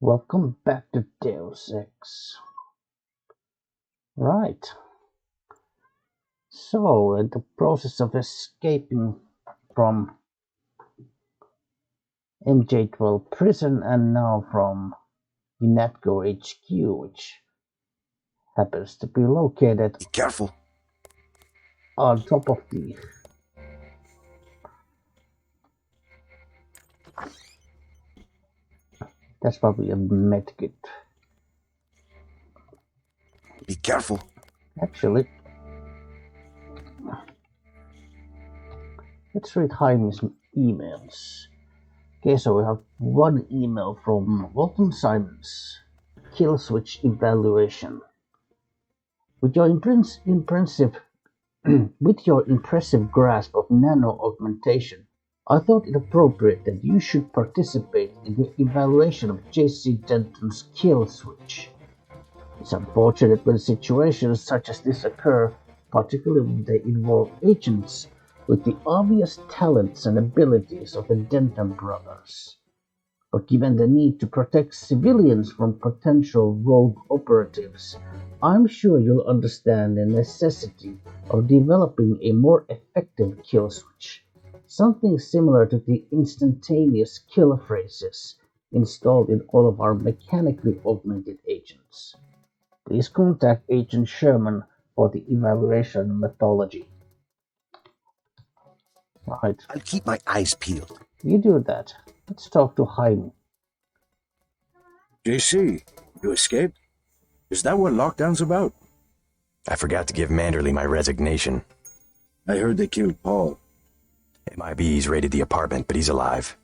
Welcome back to Deus Ex. Right. So, in the process of escaping from MJ-12 prison and now from UNATCO HQ, which happens to be located Be careful. on top of the that's probably a medkit. Be careful. Actually, let's read Jaime's emails. Okay, so we have one email from Walton Simons. Killswitch evaluation. With your impressive with your impressive grasp of nano-augmentation, I thought it appropriate that you should participate in the evaluation of J.C. Denton's kill switch. It's unfortunate when situations such as this occur, particularly when they involve agents with the obvious talents and abilities of the Denton brothers. But given the need to protect civilians from potential rogue operatives, I'm sure you'll understand the necessity of developing a more effective kill switch, something similar to the instantaneous kill phrases installed in all of our mechanically augmented agents. Please contact Agent Sherman for the evaluation methodology. Right, I'll keep my eyes peeled. you do that. Let's talk to Jaime. JC, you escaped? Is that what lockdown's about? I forgot to give Manderley my resignation. I heard they killed Paul. MIB's raided the apartment, but he's alive.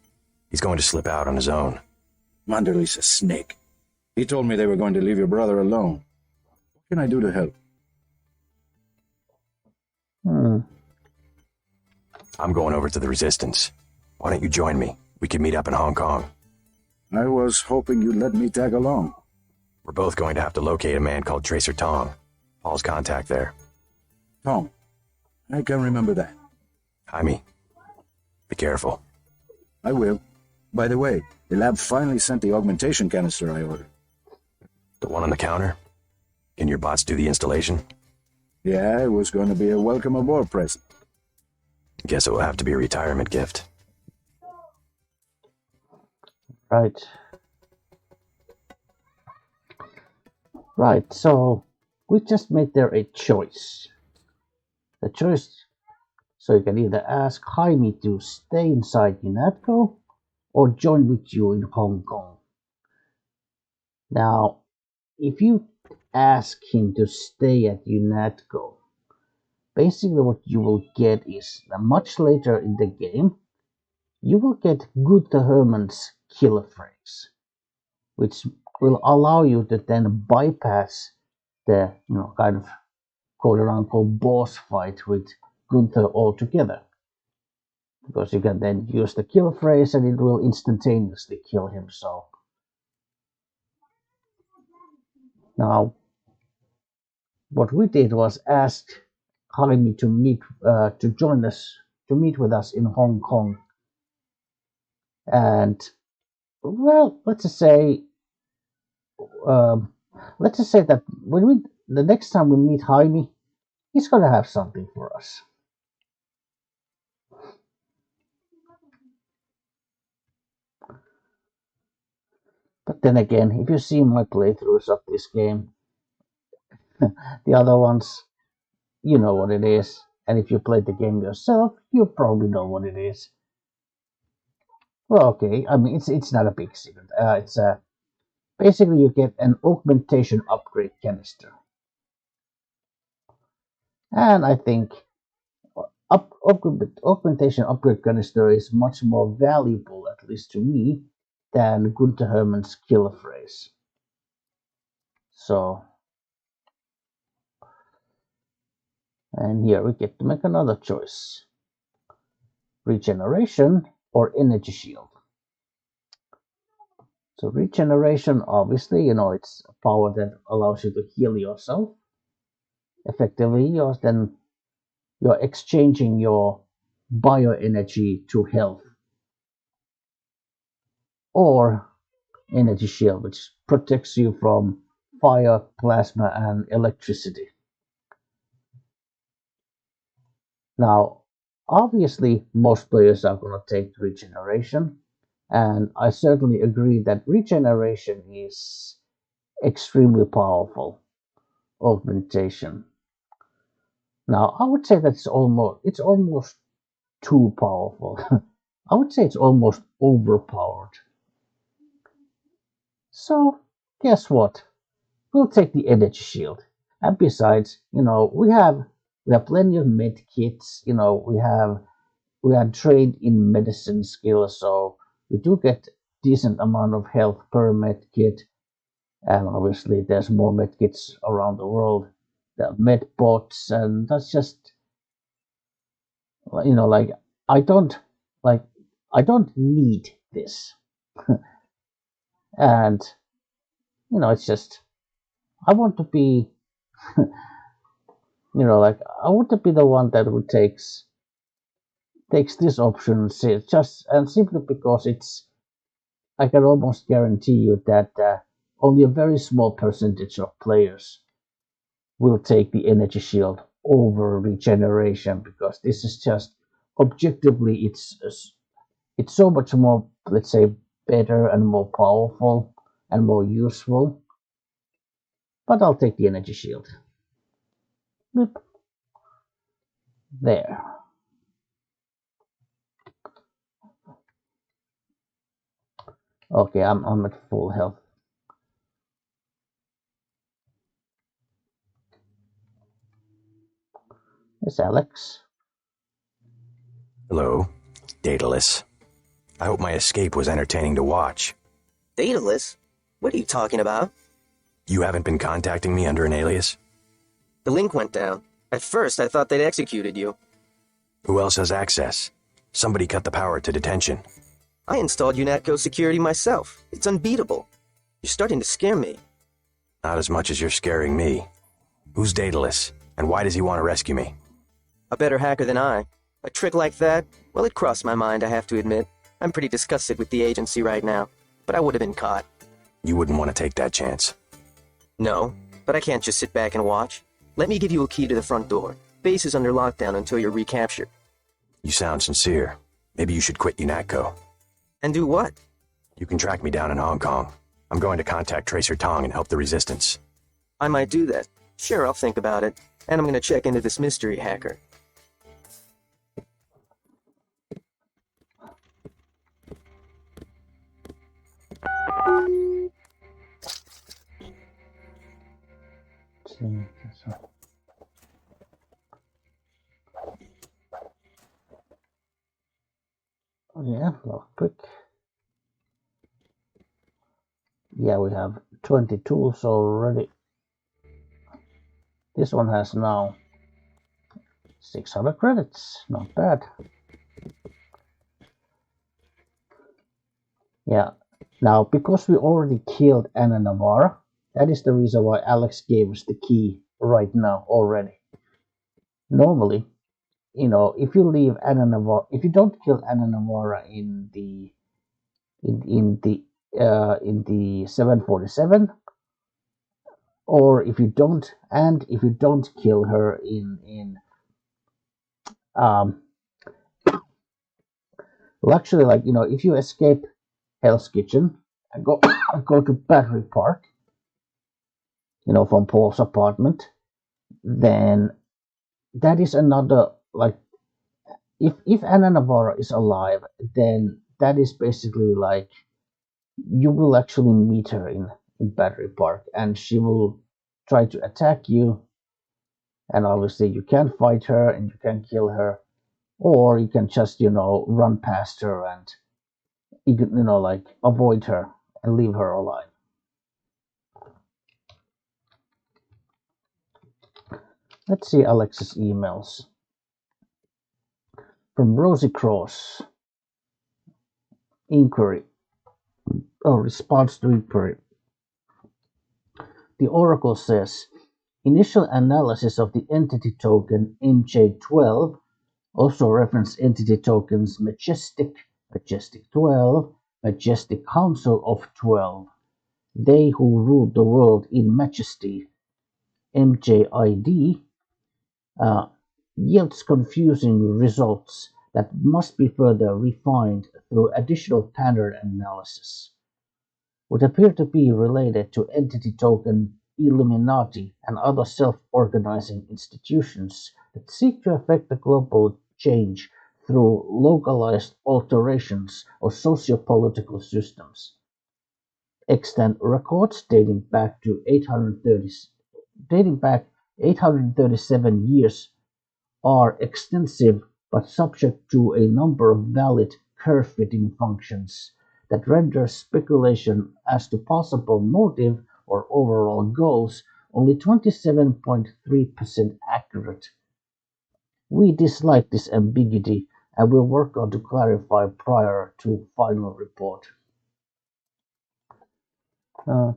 He's going to slip out on his own. Manderley's a snake. He told me they were going to leave your brother alone. What can I do to help? I'm going over to the Resistance. Why don't you join me? We could meet up in Hong Kong. I was hoping you'd let me tag along. We're both going to have to locate a man called Tracer Tong. Paul's contact there. Tom, I can remember that. Jaime, be careful. I will. By the way, the lab finally sent the augmentation canister I ordered. The one on the counter? Can your bots do the installation? Yeah, it was going to be a welcome aboard present. Guess it will have to be a retirement gift. Right. Right, so we just made there a choice. The choice, so you can either ask Jaime to stay inside UNATCO or join with you in Hong Kong. Now, if you ask him to stay at UNATCO, basically what you will get is that much later in the game, you will get Gunther Herman's killer phrase, which will allow you to then bypass the kind of quote unquote boss fight with Gunther altogether. Because you can then use the kill phrase and it will instantaneously kill him. So now what we did was ask Jaime to meet with us in Hong Kong. And well, let's just say that the next time we meet Jaime, he's gonna have something for us. But then again, if you see my playthroughs of this game, the other ones, you know what it is. And if you played the game yourself, you probably know what it is. Well, okay, I mean, it's not a big secret. It's basically you get an augmentation upgrade canister. And I think augmentation upgrade canister is much more valuable, at least to me, than Gunther Herman's killer phrase. So, and here we get to make another choice: regeneration or energy shield. So regeneration, obviously, it's a power that allows you to heal yourself. Effectively, you're exchanging your bioenergy to health. Or energy shield, which protects you from fire, plasma, and electricity. Now, obviously, most players are going to take regeneration, and I certainly agree that regeneration is extremely powerful augmentation. Now, I would say that it's almost too powerful. I would say it's almost overpowered. So, guess what? We'll take the energy shield. And besides, we have plenty of med kits. We are trained in medicine skills, so we do get decent amount of health per med kit. And obviously, there's more med kits around the world. There are med bots, and that's just like I don't like I don't need this. And it's just I want to be I want to be the one that who takes this option, just and simply because I can almost guarantee you that only a very small percentage of players will take the energy shield over regeneration, because this is just objectively it's so much more, let's say, better and more powerful and more useful. But I'll take the energy shield. Boop. There. Okay, I'm at full health. It's Alex. Hello, Daedalus. I hope my escape was entertaining to watch. Daedalus? What are you talking about? You haven't been contacting me under an alias? The link went down. At first, I thought they'd executed you. Who else has access? Somebody cut the power to detention. I installed UNATCO security myself. It's unbeatable. You're starting to scare me. Not as much as you're scaring me. Who's Daedalus, and why does he want to rescue me? A better hacker than I. A trick like that? Well, it crossed my mind, I have to admit. I'm pretty disgusted with the agency right now, but I would have been caught. You wouldn't want to take that chance. No, but I can't just sit back and watch. Let me give you a key to the front door. Base is under lockdown until you're recaptured. You sound sincere. Maybe you should quit UNATCO. And do what? You can track me down in Hong Kong. I'm going to contact Tracer Tong and help the resistance. I might do that. Sure, I'll think about it. And I'm gonna check into this mystery hacker. Yeah, quick. Yeah, we have 20 tools already. This one has now 600 credits. Not bad. Yeah. Now, because we already killed Anna Navarra, that is the reason why Alex gave us the key right now already. Normally, if you leave Anna Navarra, if you don't kill Anna Navarra in the 747, or if you don't kill her in well, actually, if you escape Hell's Kitchen and go to Battery Park, from Paul's apartment, then that is another, if Anna Navarra is alive, then that is basically you will actually meet her in Battery Park, and she will try to attack you, and obviously you can fight her and you can kill her, or you can just run past her and avoid her and leave her alive. Let's see Alex's emails. From Rosie Cross. Inquiry. Response to inquiry. The Oracle says, initial analysis of the entity token MJ12, also reference entity tokens Majestic 12, majestic council of 12, they who ruled the world in majesty, MJID, yields confusing results that must be further refined through additional pattern analysis, would appear to be related to entity token Illuminati and other self-organizing institutions that seek to affect the global change through localized alterations of socio-political systems. Extant records dating back 837 years are extensive but subject to a number of valid curve-fitting functions that render speculation as to possible motive or overall goals only 27.3% accurate. We dislike this ambiguity and will work on to clarify prior to final report. Uh,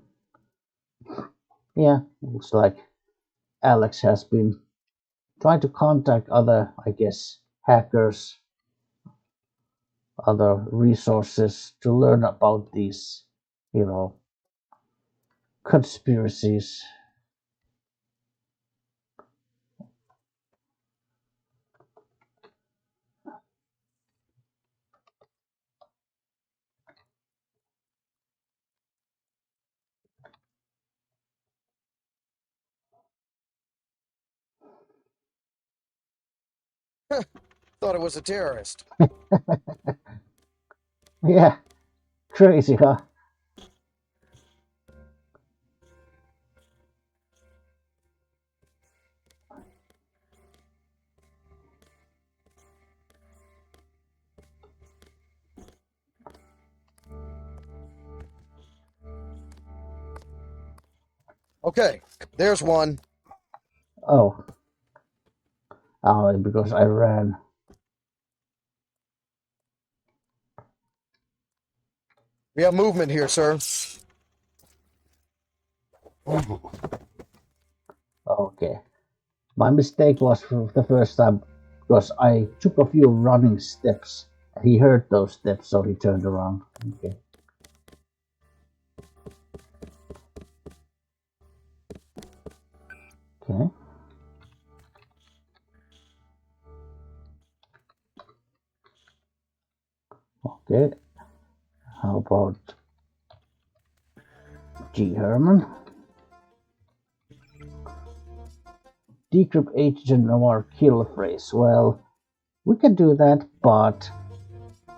yeah, looks like Alex has been trying to contact other, I guess, hackers, other resources to learn about these, you know, conspiracies. Thought it was a terrorist. Yeah, crazy, huh? Okay, there's one. Oh, because I ran. We have movement here, sir. Okay. My mistake was for the first time because I took a few running steps. He heard those steps, so he turned around. Okay. Okay. Okay. How about G. Herman? Decrypt agent Noir kill phrase. Well, we can do that, but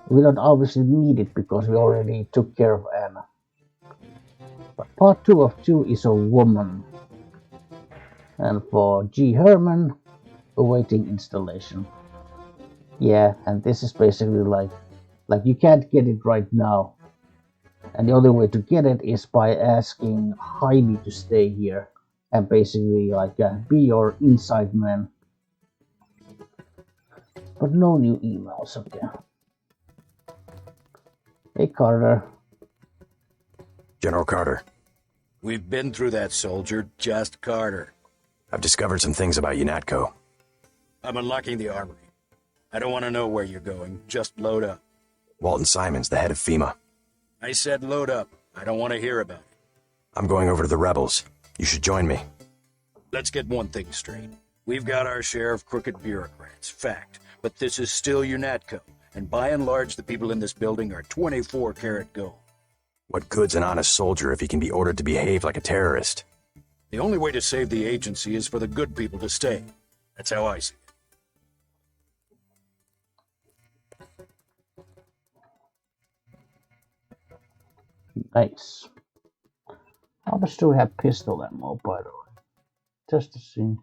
we don't obviously need it because we already took care of Anna. But part 2 of 2 is a woman. And for G. Herman, awaiting installation. Yeah, and this is basically like you can't get it right now. And the only way to get it is by asking Heidi to stay here and basically be your inside man. But no new emails, okay. Hey Carter. General Carter, We've been through that, soldier. Just Carter. I've discovered some things about UNATCO. I'm unlocking the armory. I don't want to know where you're going. Just load up. Walton Simons, the head of FEMA. I said load up. I don't want to hear about it. I'm going over to the rebels. You should join me. Let's get one thing straight. We've got our share of crooked bureaucrats, fact. But this is still UNATCO, and by and large the people in this building are 24-karat gold. What good's an honest soldier if he can be ordered to behave like a terrorist? The only way to save the agency is for the good people to stay. That's how I see it. Nice. How much do we have pistol ammo, by the way? Just to see.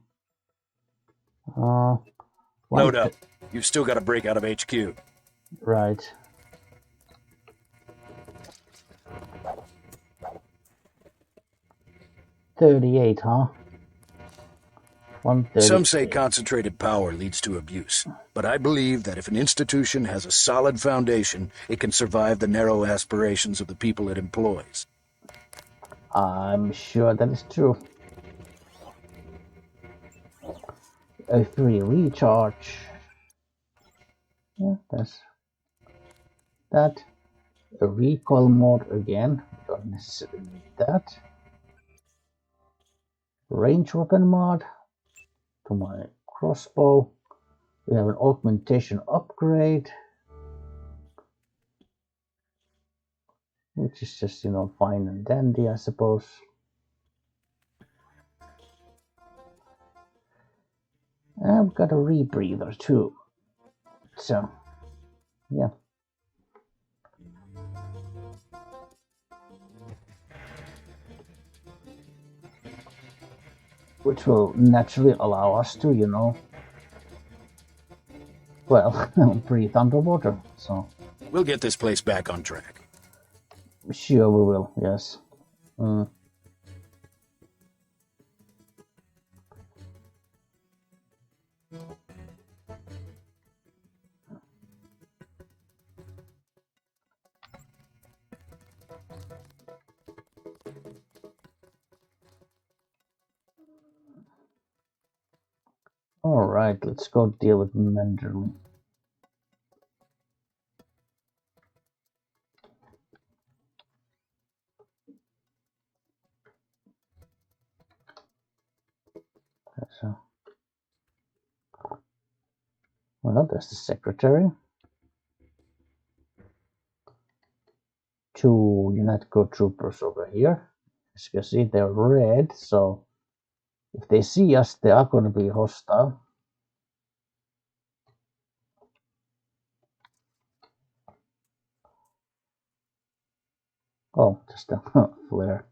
Load up. You've still got to break out of HQ. Right. $38, huh? 130. Some say concentrated power leads to abuse, but I believe that if an institution has a solid foundation, it can survive the narrow aspirations of the people it employs. I'm sure that is true. A free recharge. Yeah, that's that. A recoil mod again, don't necessarily need that. Range weapon mod to my crossbow. We have an augmentation upgrade, which is just, fine and dandy, I suppose. And I've got a rebreather too. So, yeah. Which will naturally allow us to, well, breathe underwater, so. We'll get this place back on track. Sure we will, yes. Alright, let's go deal with Manderley. So, well, there's the secretary. 2 UNATCO troopers over here. As you can see, they're red, so if they see us, they are going to be hostile. Oh, just a flare.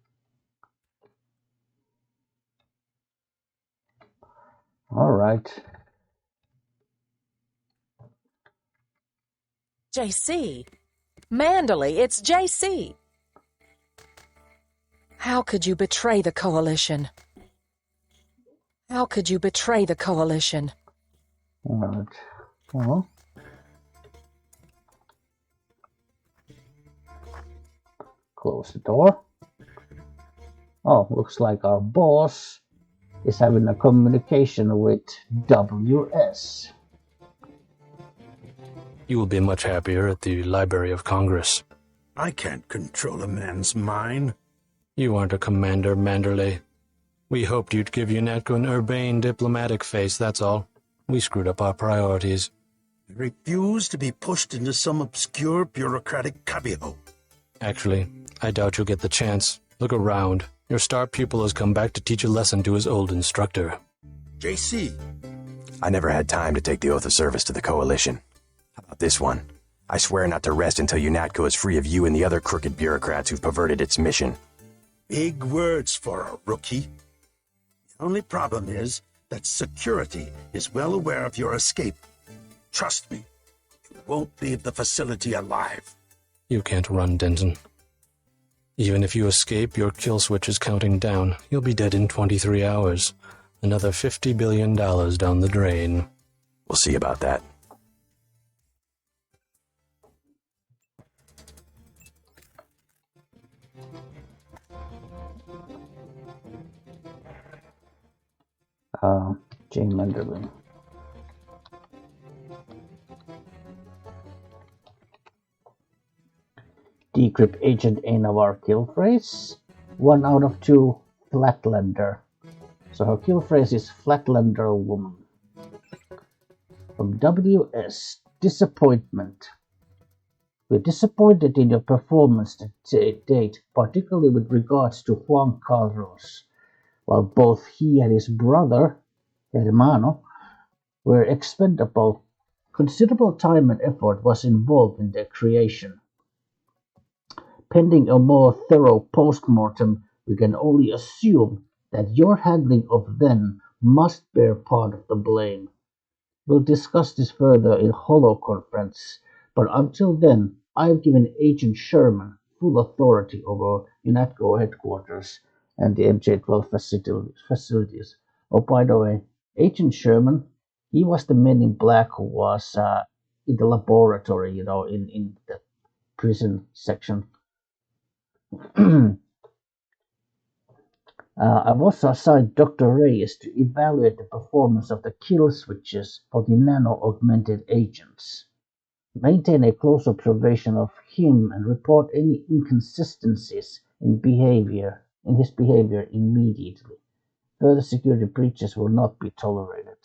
Alright. JC. Manderley, it's JC. How could you betray the Coalition? How could you betray the Coalition? Alright. Well. Close the door. Oh, looks like our boss is having a communication with WS. You will be much happier at the Library of Congress. I can't control a man's mind. You aren't a commander, Manderley. We hoped you'd give UNATCO an urbane diplomatic face, that's all. We screwed up our priorities. I refuse to be pushed into some obscure bureaucratic cubbyhole. Actually, I doubt you'll get the chance. Look around. Your star pupil has come back to teach a lesson to his old instructor. JC. I never had time to take the oath of service to the Coalition. How about this one? I swear not to rest until UNATCO is free of you and the other crooked bureaucrats who've perverted its mission. Big words for a rookie. The only problem is that security is well aware of your escape. Trust me, you won't leave the facility alive. You can't run, Denton. Even if you escape, your kill switch is counting down. You'll be dead in 23 hours. Another $50 billion down the drain. We'll see about that. Jane Manderley. Decrypt Agent A of our kill phrase. 1 out of 2 Flatlander. So her kill phrase is Flatlander woman. From WS, disappointment. We're disappointed in your performance to date, particularly with regards to Juan Carlos. While both he and his brother, Hermano, were expendable, considerable time and effort was involved in their creation. Pending a more thorough post-mortem, we can only assume that your handling of them must bear part of the blame. We'll discuss this further in Holo Conference, but until then, I've given Agent Sherman full authority over UNATCO headquarters and the MJ-12 facilities. Oh, by the way, Agent Sherman, he was the man in black who was in the laboratory, in the prison section. I've also assigned Dr. Reyes to evaluate the performance of the kill switches for the nano-augmented agents. Maintain a close observation of him and report any inconsistencies in his behavior immediately. Further security breaches will not be tolerated.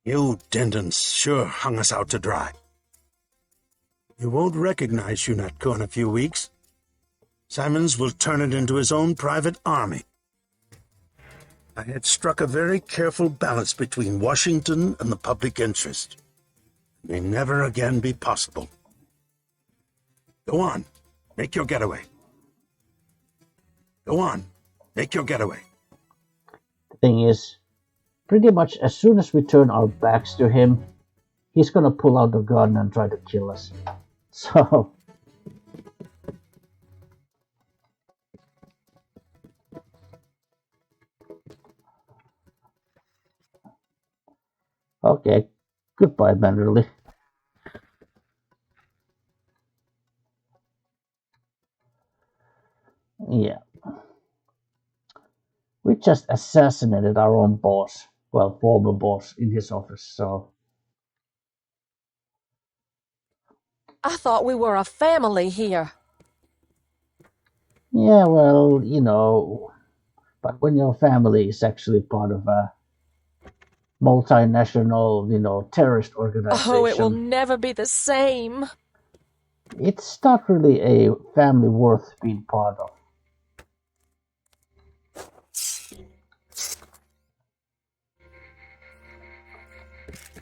You Dendons sure hung us out to dry. You won't recognize UNATCO in a few weeks. Simons will turn it into his own private army. I had struck a very careful balance between Washington and the public interest. It may never again be possible. Go on, make your getaway. Go on, make your getaway. The thing is, pretty much as soon as we turn our backs to him, he's gonna pull out the gun and try to kill us. So... Okay, goodbye, Manderly. Yeah. We just assassinated our own boss. Well, former boss in his office, so... I thought we were a family here. Yeah, well, you know... But when your family is actually part of a multinational, terrorist organization... Oh, it will never be the same. It's not really a family worth being part of.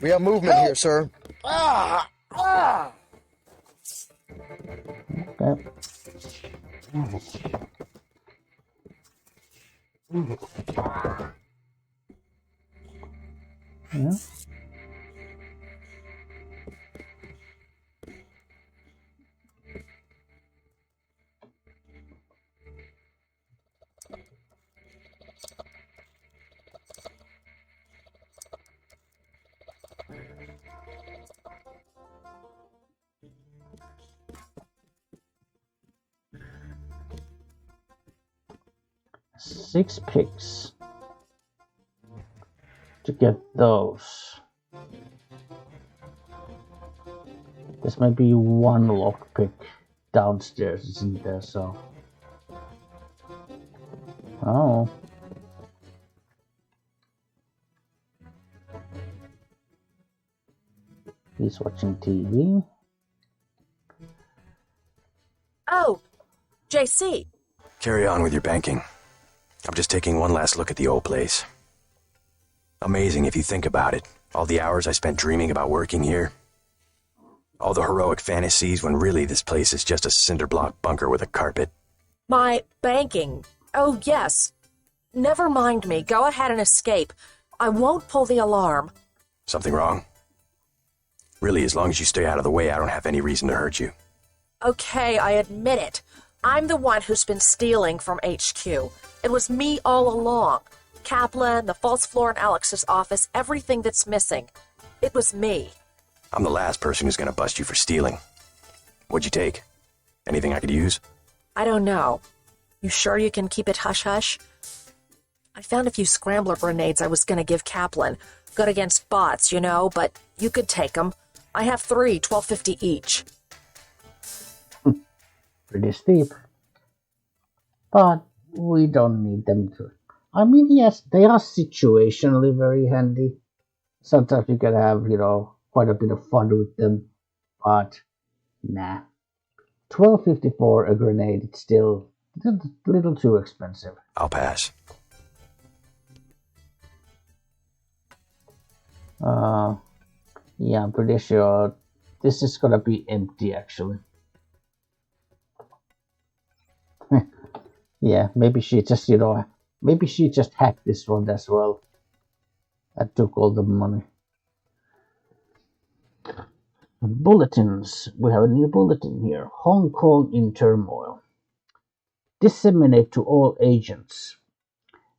We have movement here, sir. Okay. Yeah. Six picks to get those. This might be one lockpick downstairs, isn't there? So, oh, he's watching TV. Oh, JC. Carry on with your banking. I'm just taking one last look at the old place. Amazing if you think about it. All the hours I spent dreaming about working here. All the heroic fantasies when really this place is just a cinder block bunker with a carpet. My banking. Oh, yes. Never mind me. Go ahead and escape. I won't pull the alarm. Something wrong? Really, as long as you stay out of the way, I don't have any reason to hurt you. Okay, I admit it. I'm the one who's been stealing from HQ. It was me all along. Kaplan, the false floor in Alex's office, everything that's missing. It was me. I'm the last person who's gonna bust you for stealing. What'd you take? Anything I could use? I don't know. You sure you can keep it hush-hush? I found a few scrambler grenades I was gonna give Kaplan. Good against bots, but you could take them. I have 3, $12.50 each. Pretty steep. But we don't need them to. I mean, yes, they are situationally very handy. Sometimes you can have, quite a bit of fun with them. But, nah. $12.54 a grenade, it's still a little too expensive. I'll pass. Yeah, I'm pretty sure this is gonna be empty, actually. Yeah, maybe she just, maybe she just hacked this one as well. And took all the money. Bulletins. We have a new bulletin here. Hong Kong in turmoil. Disseminate to all agents.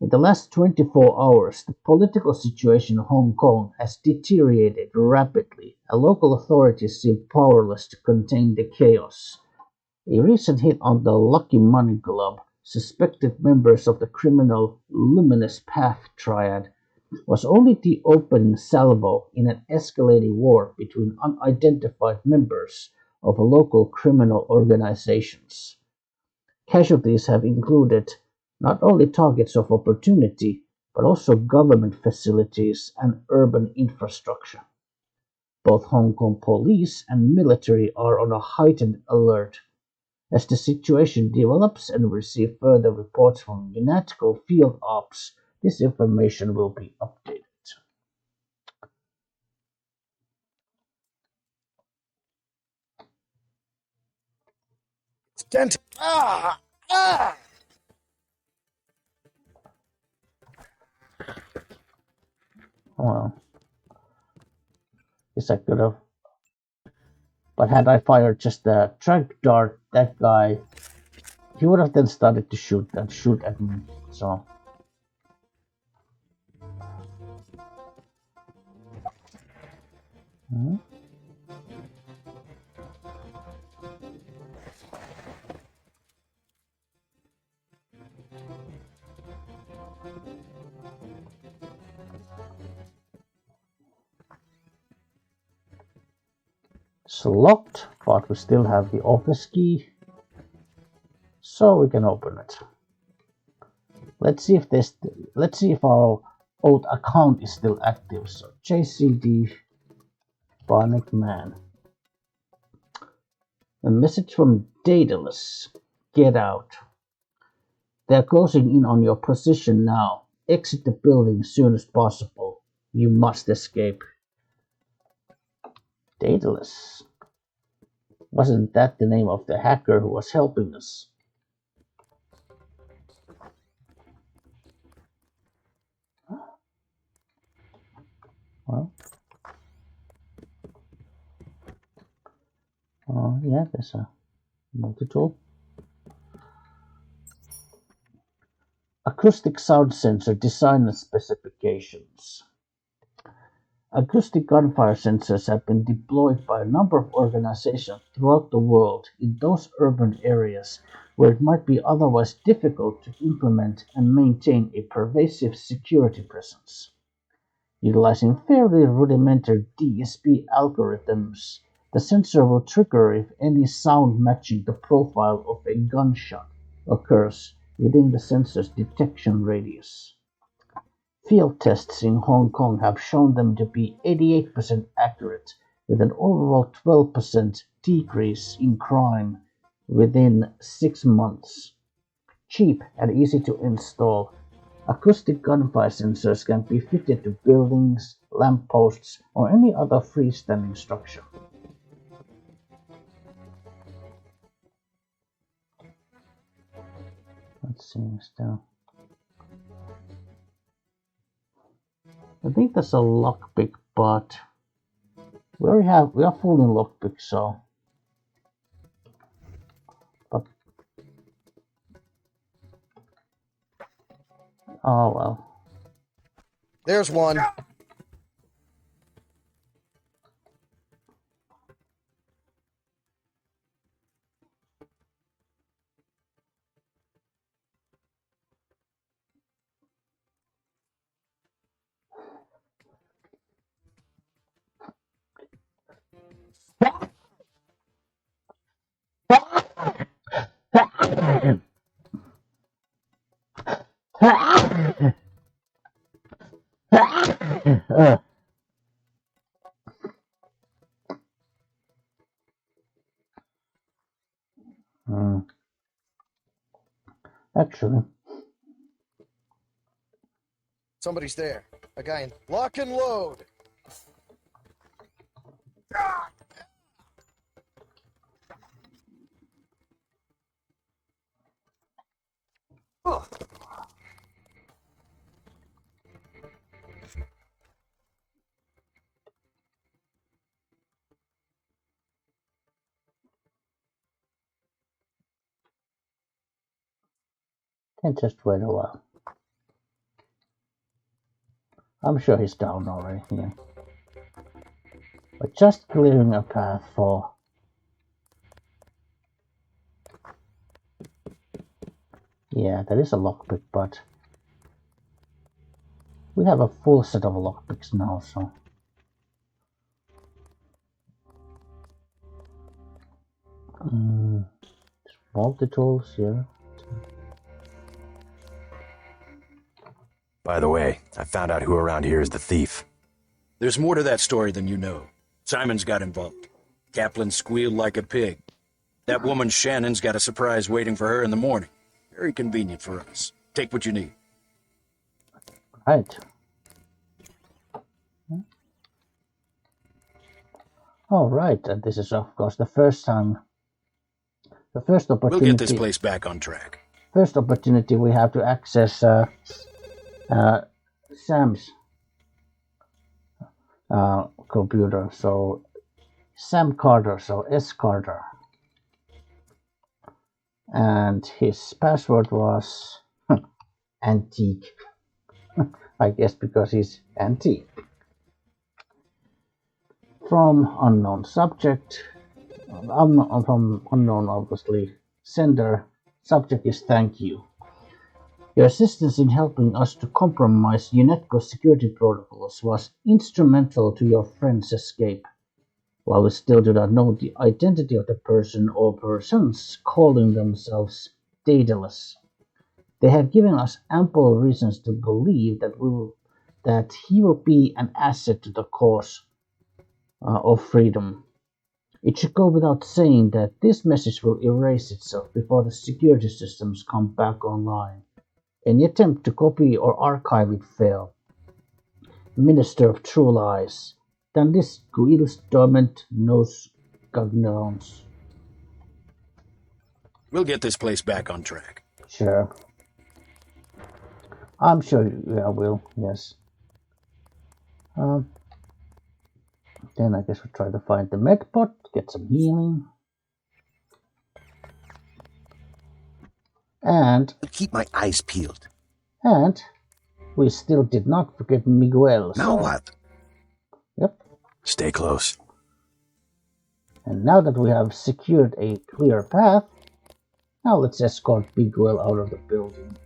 In the last 24 hours, the political situation in Hong Kong has deteriorated rapidly, and local authorities seem powerless to contain the chaos. A recent hit on the Lucky Money Club suspected members of the criminal Luminous Path Triad was only the opening salvo in an escalating war between unidentified members of local criminal organizations. Casualties have included not only targets of opportunity, but also government facilities and urban infrastructure. Both Hong Kong police and military are on a heightened alert. As the situation develops and we receive further reports from UNATCO field ops, this information will be updated. Dent. Ah! Ah! Well, guess I could have. But had I fired just a track dart, that guy, he would have then started to shoot at me. So. Hmm? It's locked, but we still have the office key, so we can open it. Let's see if our old account is still active. So JCD Barnick Man. A message from Daedalus. Get out. They're closing in on your position now. Exit the building as soon as possible. You must escape. Daedalus. Wasn't that the name of the hacker who was helping us? Well, yeah, there's a multi-tool. Acoustic sound sensor design and specifications. Acoustic gunfire sensors have been deployed by a number of organizations throughout the world in those urban areas where it might be otherwise difficult to implement and maintain a pervasive security presence. Utilizing fairly rudimentary DSP algorithms, the sensor will trigger if any sound matching the profile of a gunshot occurs within the sensor's detection radius. Field tests in Hong Kong have shown them to be 88% accurate, with an overall 12% decrease in crime within 6 months. Cheap and easy to install, acoustic gunfire sensors can be fitted to buildings, lampposts, or any other freestanding structure. Let's see still. I think that's a lockpick, but we are full in lockpick, so. But oh well. There's one. Actually, Somebody's there. A guy in lock and load. can just wait a while. I'm sure he's down already. Yeah. But just clearing a path for. Yeah, that is a lockpick, but We have a full set of lockpicks now, so... multi-tools, yeah. By the way, I found out who around here is the thief. There's more to that story than you know. Simon's got involved. Kaplan squealed like a pig. That woman Shannon's got a surprise waiting for her in the morning. Very convenient for us. Take what you need. Right. All right, and this is of course the first opportunity. We'll get this place back on track. First opportunity we have to access Sam's computer. So Sam Carter, so S. Carter, and his password was antique. I guess because he's antique. From unknown subject, from unknown obviously sender. Subject is thank you. Your assistance in helping us to compromise UNATCO security protocols was instrumental to your friend's escape. While we still do not know the identity of the person or persons calling themselves Daedalus, they have given us ample reasons to believe that he will be an asset to the cause of freedom. It should go without saying that this message will erase itself before the security systems come back online. Any attempt to copy or archive it fail. Minister of True Lies. Dandis guils dormant nos gagnons. We'll get this place back on track. Sure. I'm sure I will, yes. Then I guess we'll try to find the medpot, get some healing. And Keep my eyes peeled. And we still did not forget Miguel. Now what? Yep. Stay close. And now that we have secured a clear path, now let's escort Miguel out of the building.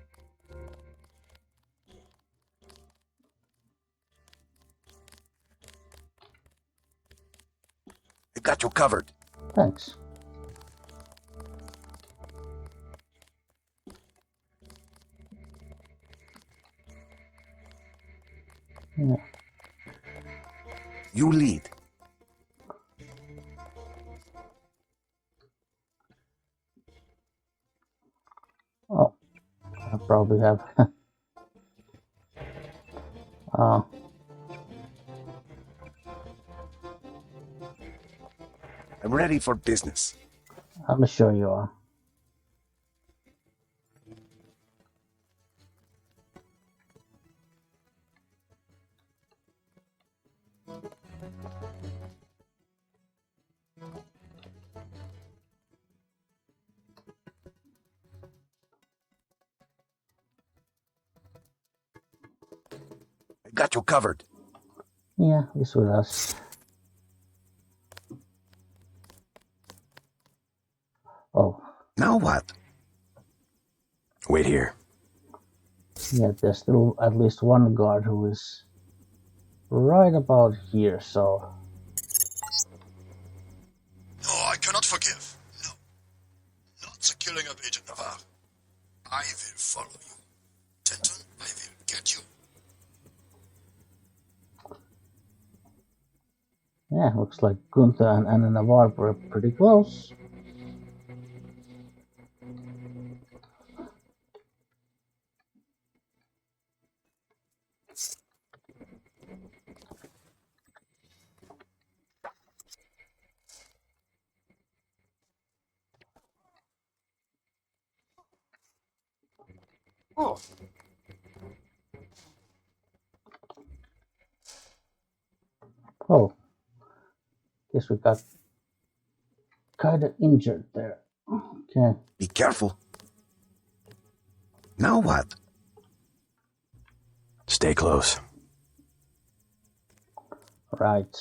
I got you covered. Thanks. Yeah. You lead. Oh, I probably have. I'm ready for business. I'm sure you are. I got you covered. Yeah, he's with us. Oh. Now what? Wait here. Yeah, there's still at least one guard who is right about here, so... No, I cannot forgive. No. Not the killing of Agent Navarre. I will follow you. Tenton, I will get you. Yeah, looks like Gunther and Anna Navarre were pretty close. Oh. Oh. Guess we got kinda injured there. Okay. Be careful. Now what? Stay close. Right.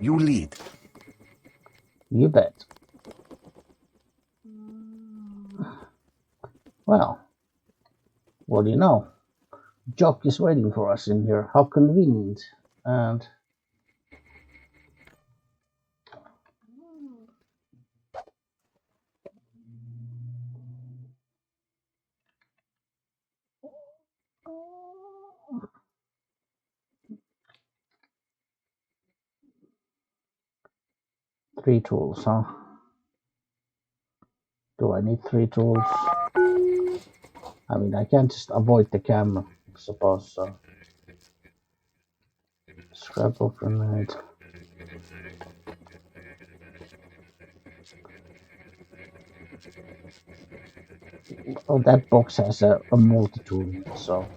You lead. You bet. Well, what do you know? Jock is waiting for us in here. How convenient. And 3 tools, huh? Do I need 3 tools? I mean, I can't just avoid the camera, I suppose so. Scrapple grenade. Oh, that box has a multi-tool in it, so.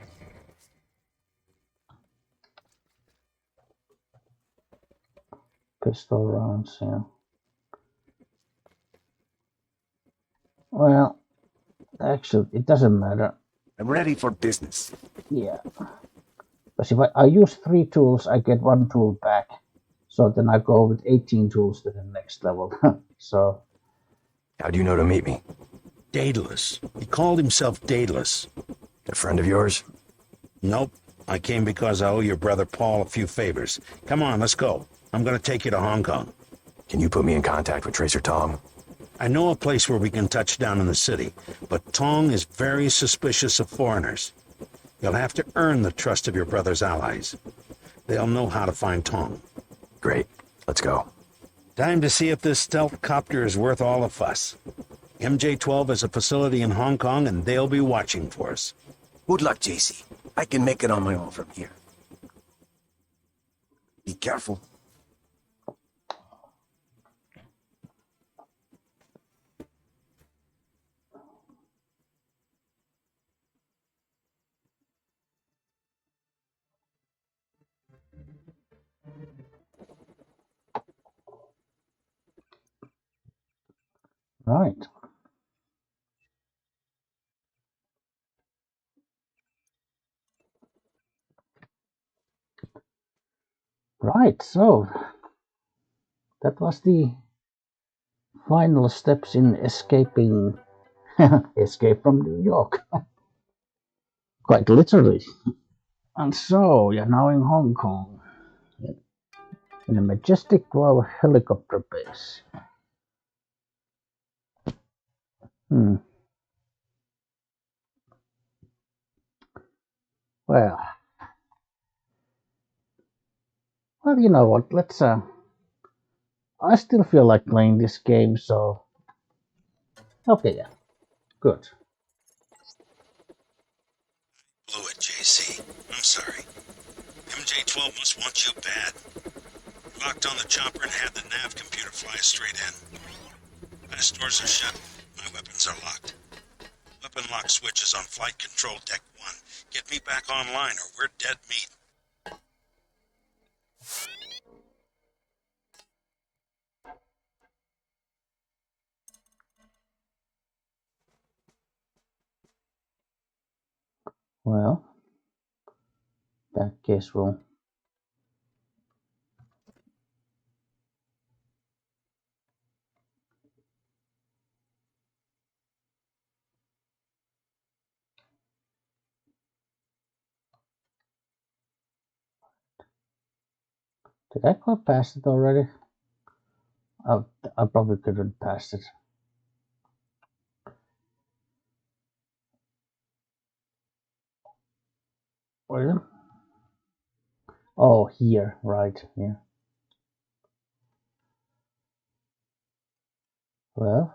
Pistol rounds, yeah. Well, actually, it doesn't matter. I'm ready for business. Yeah. Because if I use 3 tools, I get 1 tool back. So then I go with 18 tools to the next level. So. How'd you know to meet me? Daedalus. He called himself Daedalus. A friend of yours? Nope. I came because I owe your brother Paul a few favors. Come on, let's go. I'm gonna take you to Hong Kong. Can you put me in contact with Tracer Tong? I know a place where we can touch down in the city, but Tong is very suspicious of foreigners. You'll have to earn the trust of your brother's allies. They'll know how to find Tong. Great. Let's go. Time to see if this stealth copter is worth all the fuss. MJ-12 has a facility in Hong Kong, and they'll be watching for us. Good luck, JC. I can make it on my own from here. Be careful. Right. Right, so that was the final steps in escaping escape from New York. Quite literally. And so you're now in Hong Kong. In a majestic helicopter base. Well, you know what? Let's. I still feel like playing this game, so. Okay, yeah, good. Blew it, JC. I'm sorry. MJ-12 must want you bad. Locked on the chopper and had the nav computer fly us straight in. Fast doors are shut. My weapons are locked. Weapon lock switch is on flight control deck 1. Get me back online or we're dead meat. Well, that case we'll. Did I go past it already? I probably could have passed it. Where? Oh, here, right, yeah. Well,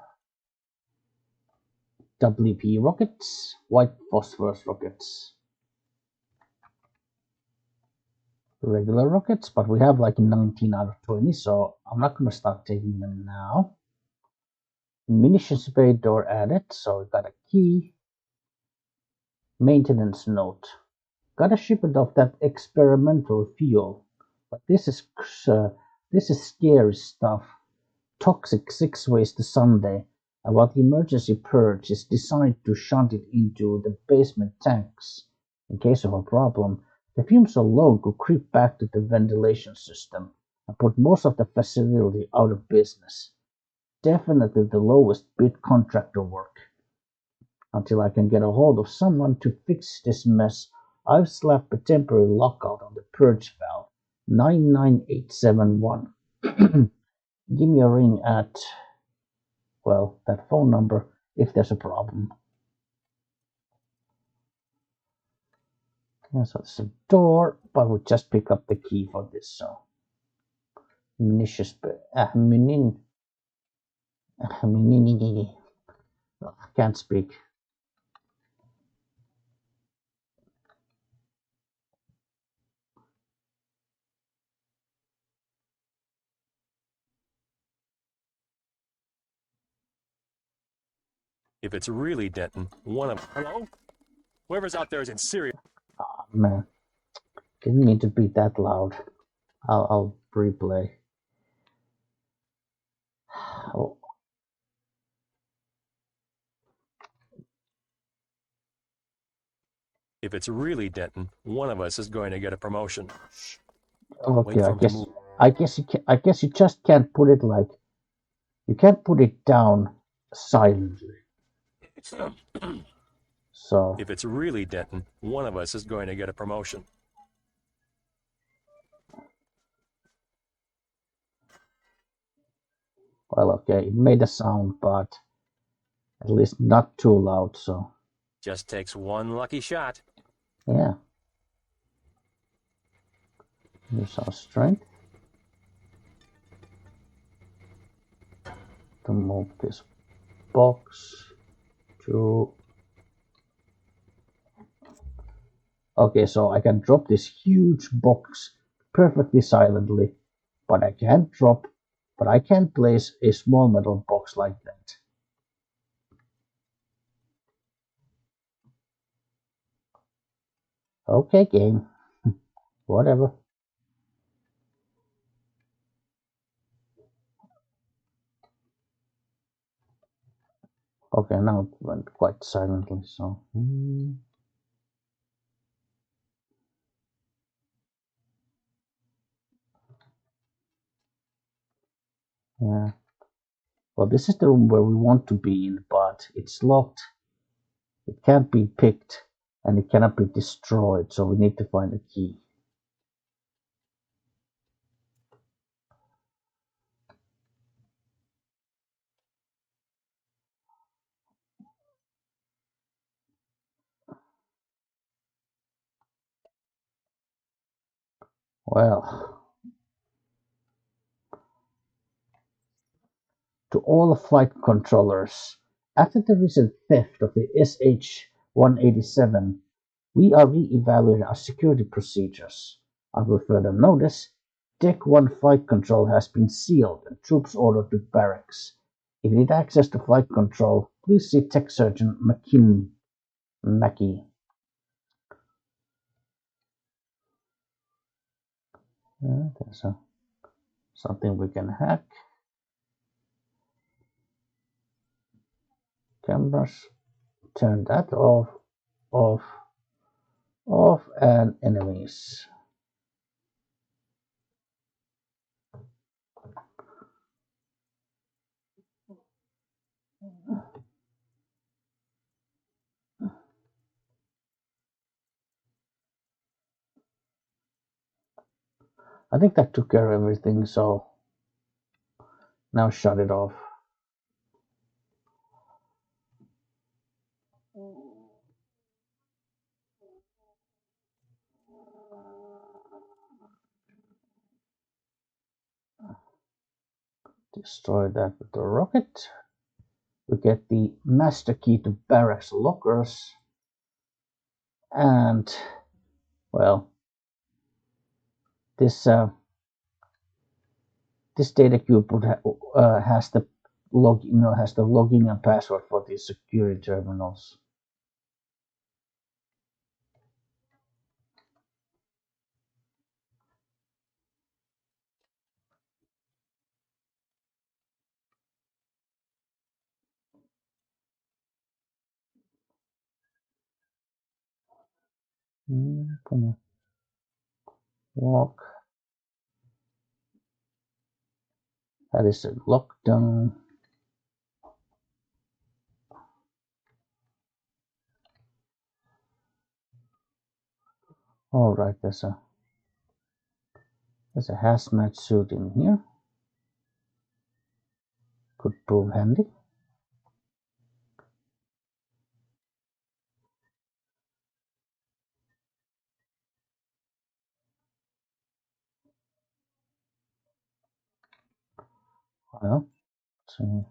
WP rockets, white phosphorus rockets. Regular rockets, but we have like 19 out of 20, so I'm not going to start taking them now. Munitions bay door added, so we got a key. Maintenance note. Got a shipment of that experimental fuel, but this is scary stuff. Toxic 6 ways to Sunday, and while the emergency purge is designed to shunt it into the basement tanks in case of a problem. The fumes alone could creep back to the ventilation system and put most of the facility out of business. definitely the lowest bid contractor work. Until I can get a hold of someone to fix this mess, I've slapped a temporary lockout on the purge valve. 99871. Give me a ring at, well, that phone number if there's a problem. Yeah, so it's a door, but we'll just pick up the key for this, so. Can't speak. If it's really Denton, one of... Hello? Whoever's out there is in serious... Oh, man. Didn't mean to be that loud. I'll replay. Oh. If it's really Denton, one of us is going to get a promotion. Okay, I guess you just can't put it like, you can't put it down silently. So if it's really Denton, one of us is going to get a promotion. Well, okay, it made a sound, but at least not too loud, so. Just takes one lucky shot. Yeah. Use our strength to move this box to... Okay, so I can drop this huge box perfectly silently, but I can't place a small metal box like that. Okay, game. Whatever. Okay, now it went quite silently, so... Yeah. Well, this is the room where we want to be in, but it's locked. It can't be picked, and it cannot be destroyed, so we need to find a key. Well, to all flight controllers, after the recent theft of the SH-187, we are re-evaluating our security procedures. Until further notice, Deck 1 flight control has been sealed and troops ordered to barracks. If you need access to flight control, please see Tech Surgeon Mackey. There's something we can hack. Cameras. Turn that off, and enemies. I think that took care of everything, so now shut it off. Destroy that with the rocket. We get the master key to barracks lockers. And, well, this data cube has the login and password for these security terminals. Come on. Walk. That is a lockdown. Alright, there's a hazmat suit in here. Could prove handy. Well, so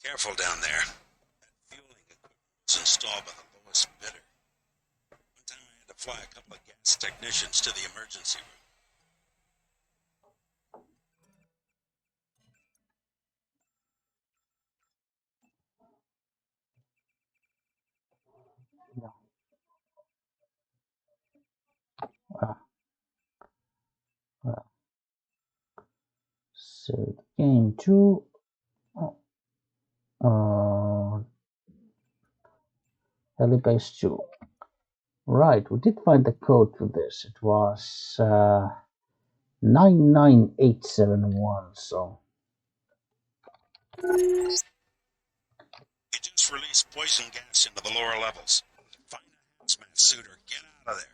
Careful down there. That fueling equipment was installed by the lowest bidder. One time I had to fly a couple of gas technicians to the emergency room. so game 2. Helibase 2. Right, we did find the code for this. It was 99871. So He just released poison gas into the lower levels. Find a hazmat suit or get out of there.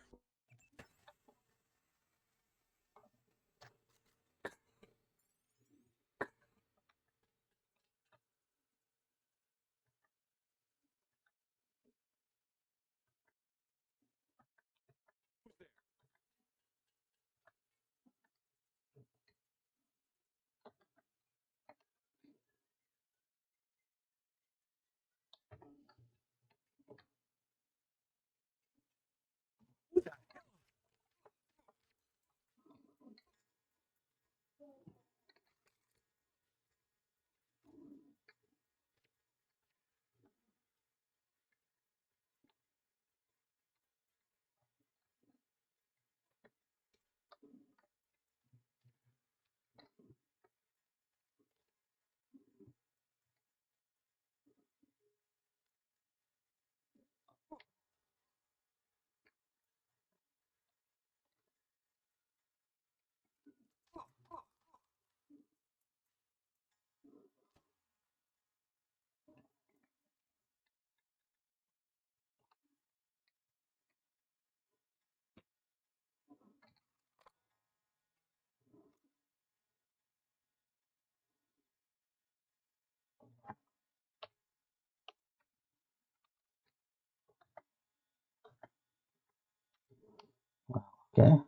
okay.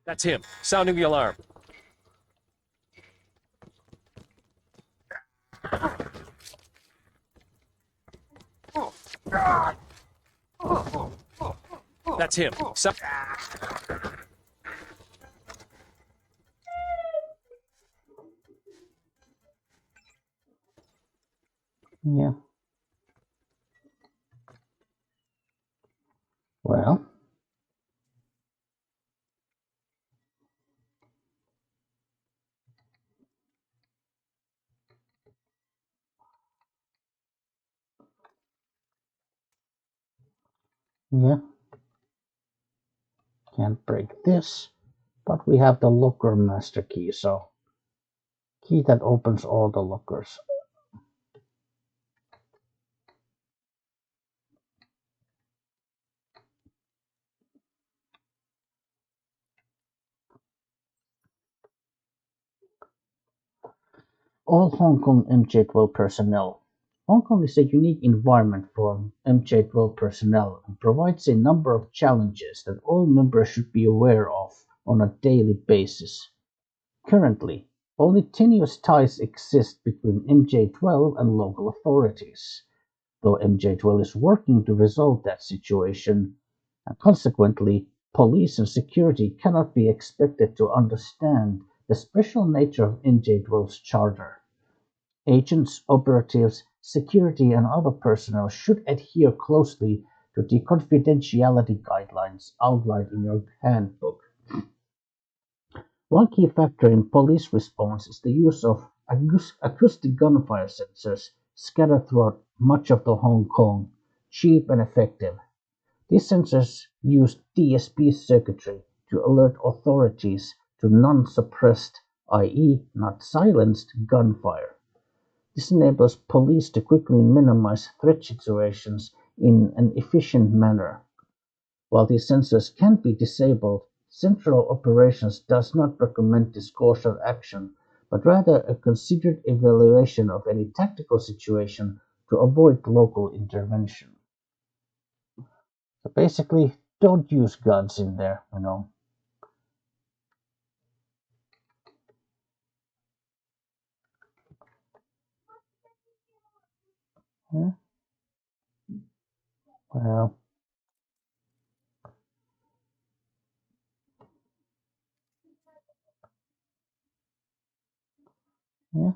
That's him. Sounding the alarm. That's him. Yeah. Well. Yeah. Can't break this. But we have the locker master key, so key that opens all the lockers. All Hong Kong MJ-12 personnel. Hong Kong is a unique environment for MJ-12 personnel and provides a number of challenges that all members should be aware of on a daily basis. Currently, only tenuous ties exist between MJ-12 and local authorities, though MJ-12 is working to resolve that situation, and consequently, police and security cannot be expected to understand the special nature of MJ-12's charter. Agents, operatives, security, and other personnel should adhere closely to the confidentiality guidelines outlined in your handbook. One key factor in police response is the use of acoustic gunfire sensors scattered throughout much of the Hong Kong, cheap and effective. These sensors use DSP circuitry to alert authorities to non-suppressed, i.e. not silenced, gunfire. This enables police to quickly minimize threat situations in an efficient manner. While these sensors can be disabled, Central Operations does not recommend this course of action, but rather a considered evaluation of any tactical situation to avoid local intervention. So basically, don't use guns in there, you know. Yeah. Well, yeah,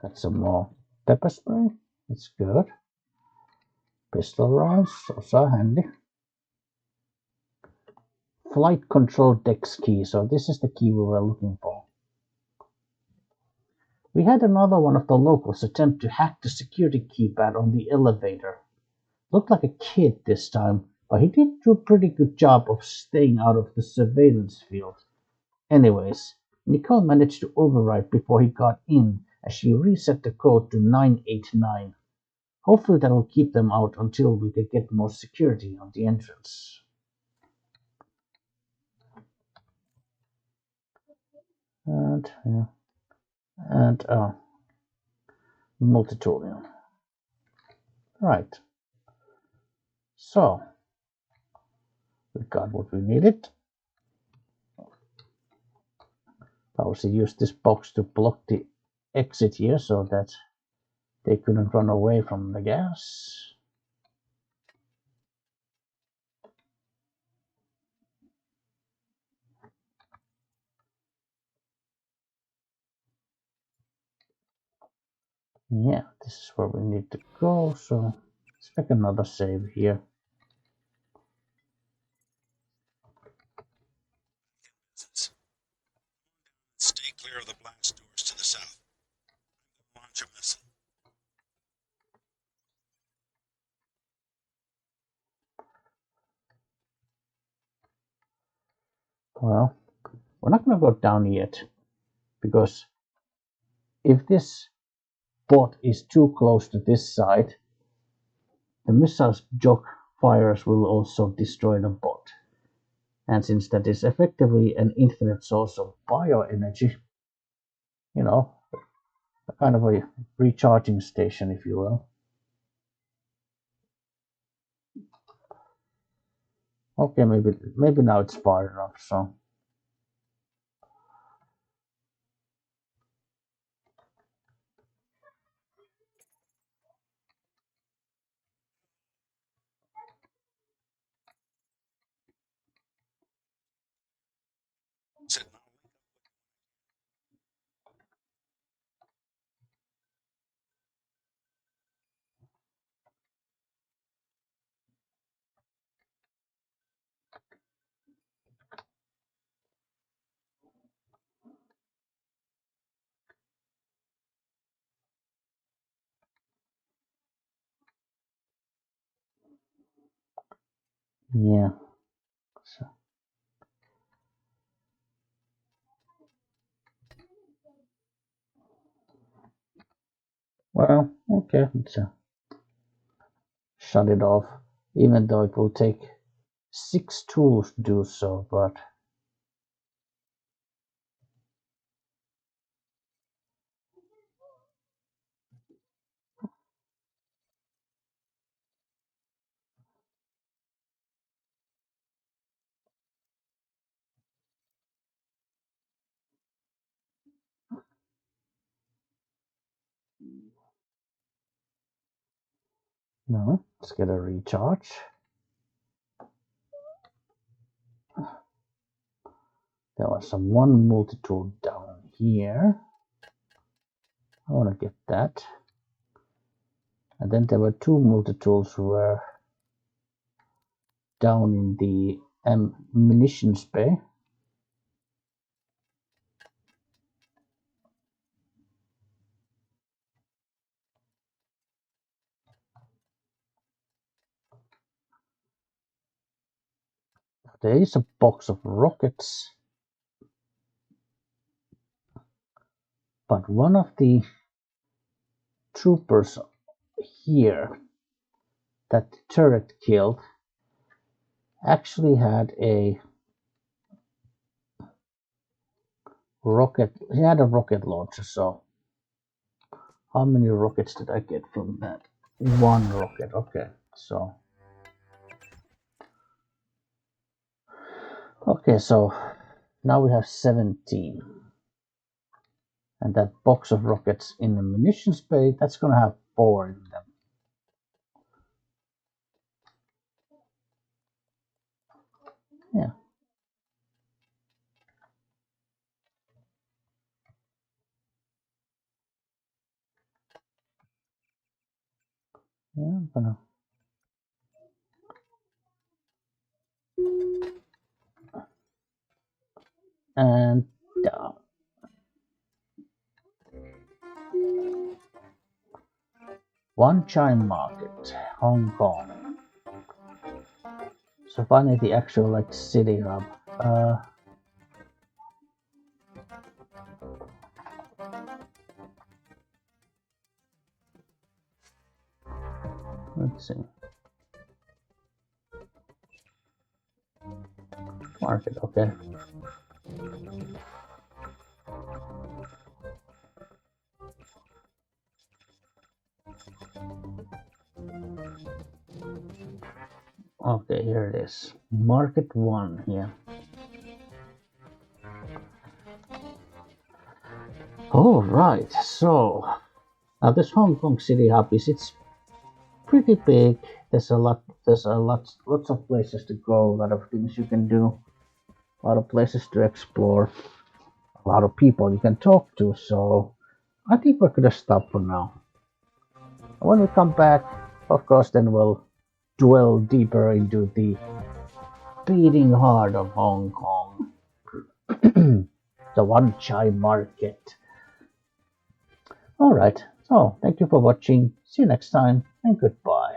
got some more pepper spray. It's good. Pistol rounds, also handy. Flight control dex key. So this is the key we were looking for. We had another one of the locals attempt to hack the security keypad on the elevator. Looked like a kid this time, but he did do a pretty good job of staying out of the surveillance field. Anyways, Nicole managed to override before he got in as she reset the code to 989. Hopefully that will keep them out until we can get more security on the entrance. And multi-tool. Yeah. Right. So we got what we needed. I also used this box to block the exit here so that they couldn't run away from the gas. Yeah, this is where we need to go, so let's make another save here. Stay clear of the blast doors to the south. Launch a missile. Well, we're not going to go down yet, because if this bot is too close to this side, the missile's jock fires will also destroy the bot. And since that is effectively an infinite source of bioenergy, you know, a kind of a recharging station, if you will. Okay, maybe now it's far enough, so. Yeah. So. Well, okay, let's shut it off, even though it will take 6 tools to do so, but no, let's get a recharge. There was some one multi-tool down here. I want to get that. And then there were 2 multi-tools who were down in the munitions bay. there is a box of rockets, but one of the troopers here that the turret killed actually had a rocket. He had a rocket launcher. So how many rockets did I get from that? One rocket. Okay, so now we have 17. And that box of rockets in the munitions bay, that's gonna have 4 in them. Yeah. Yeah, I'm gonna. And down. One Chime Market, Hong Kong. So finally the actual like city hub. Let's see. Market, okay. Okay, here it is. Market 1 here. All right, so now this Hong Kong City Hub it's pretty big. There's lots of places to go, a lot of things you can do, a lot of places to explore, a lot of people you can talk to. So I think we're gonna stop for now. When we come back, of course, then we'll dwell deeper into the beating heart of Hong Kong, the One Chai Market. Alright, so thank you for watching, see you next time, and goodbye.